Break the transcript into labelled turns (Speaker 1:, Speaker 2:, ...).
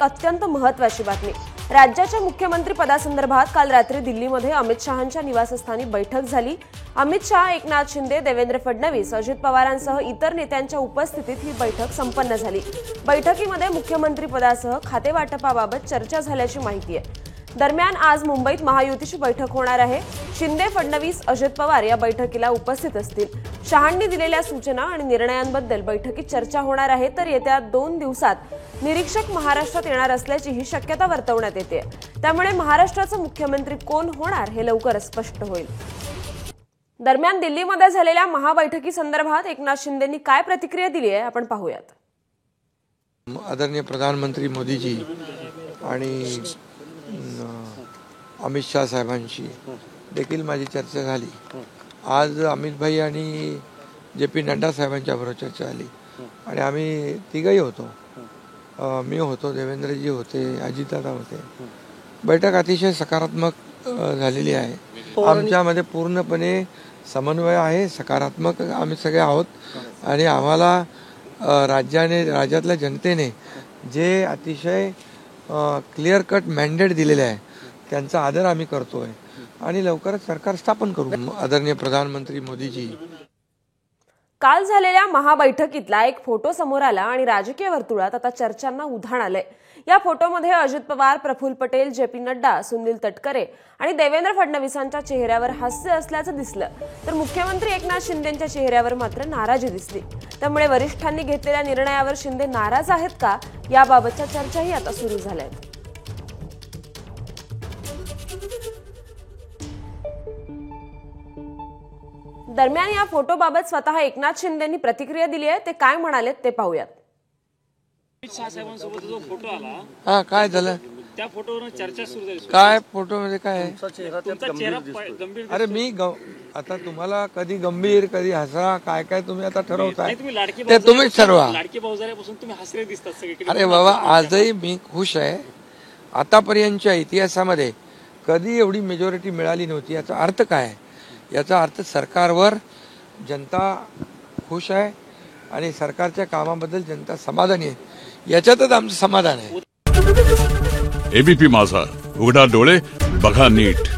Speaker 1: एक अत्यंत महत्त्वाची बातमी। राज्याच्या मुख्यमंत्री पदासंदर्भात काल रात्री दिल्लीमध्ये अमित शहांच्या निवासस्थानी बैठक झाली। अमित शहा, एकनाथ शिंदे, देवेंद्र फडणवीस, अजित पवारांसह इतर नेत्यांच्या उपस्थितीत ही बैठक संपन्न झाली। बैठकीमध्ये मुख्यमंत्री पदासह खाते वाटपाबाबत चर्चा झाल्याची माहिती आहे। दरम्यान आज मुंबईत महायुतीची बैठक होणार आहे। शिंदे, फडणवीस, अजित पवार या बैठकीला उपस्थित असतील। शहांनी दिलेल्या सूचना आणि निर्णयांबद्दल बैठकीत चर्चा होणार आहे। तर येत्या 2 दिवसात निरीक्षक महाराष्ट्रात येणार असल्याची ही शक्यता वर्तवण्यात येते। त्यामुळे महाराष्ट्राचा मुख्यमंत्री कोण होणार हे लवकरच स्पष्ट होईल। दरम्यान दिल्लीमध्ये झालेल्या महाबैठकीसंदर्भात एकनाथ शिंदेंनी काय प्रतिक्रिया दिली आहे आपण पाहूयात।
Speaker 2: आदरणीय प्रधानमंत्री मोदीजी आणि अमित शाह साहेबांशी देखील माझी चर्चा झाली। आज अमित भाई आणि जे.पी. नड्डा साहेबांच्या बरोबर चर्चा झाली आणि आम्ही तिघही होतो। मी होतो, देवेंद्रजी होते, अजितदादा होते। बैठक अतिशय सकारात्मक झालेली आहे। आमच्यामध्ये पूर्णपणे समन्वय आहे, सकारात्मक आम्ही सगळे आहोत आणि आम्हाला राज्यातल्या जनतेने जे अतिशय क्लिअर कट मॅन्डेट दिलेले आहे त्यांचा आदर आम्ही करतोय आणि लवकरच सरकार स्थापन करू। आदरणीय प्रधानमंत्री मोदीजी।
Speaker 1: काल झालेल्या महाबैठकीतला एक फोटो समोर आला आणि राजकीय वर्तुळात आता चर्चांना उधाण आलंय। या फोटोमध्ये अजित पवार, प्रफुल्ल पटेल, जे.पी. नड्डा, सुनील तटकरे आणि देवेंद्र फडणवीसांच्या चेहऱ्यावर हास्य असल्याचं दिसलं, तर मुख्यमंत्री एकनाथ शिंदेंच्या चेहऱ्यावर मात्र नाराजी दिसली। त्यामुळे वरिष्ठांनी घेतलेल्या निर्णयावर शिंदे नाराज आहेत का याबाबतच्या चर्चाही आता सुरू झाल्या आहेत। दरम्यान या फोटोबाबत स्वतः एकनाथ शिंदेंनी प्रतिक्रिया दिली आहे। ते काय म्हणाले ते पाहूयात।
Speaker 3: अमित शहा साहेबांसोबत जो फोटो आला,
Speaker 2: हा काय झालं?
Speaker 3: त्या फोटोवर चर्चा सुरू झाली।
Speaker 2: काय फोटो मध्ये काय आहे?
Speaker 3: तुमचा चेहरा गंभीर
Speaker 2: अरे मी आता तुम्हाला कधी गंभीर कधी हसरा काय काय तुम्ही आता ठरवताय ते तुम्हीच ठरवा।
Speaker 3: लाडकी भाऊजाऱ्यापासून तुम्ही हसरे दिसतात सगळीकडे।
Speaker 2: अरे बाबा, आजही मी खुश आहे। आतापर्यंतच्या इतिहासामध्ये कधी एवढी मेजॉरिटी मिळाली नव्हती। याचा अर्थ काय? याचा अर्थ सरकारवर जनता खुश आहे आणि सरकारच्या कामाबद्दल जनता समाधानी आहे। याच्यातच आमचं समाधान आहे।
Speaker 4: एबीपी माझा, उघडा डोळे बघा नीट।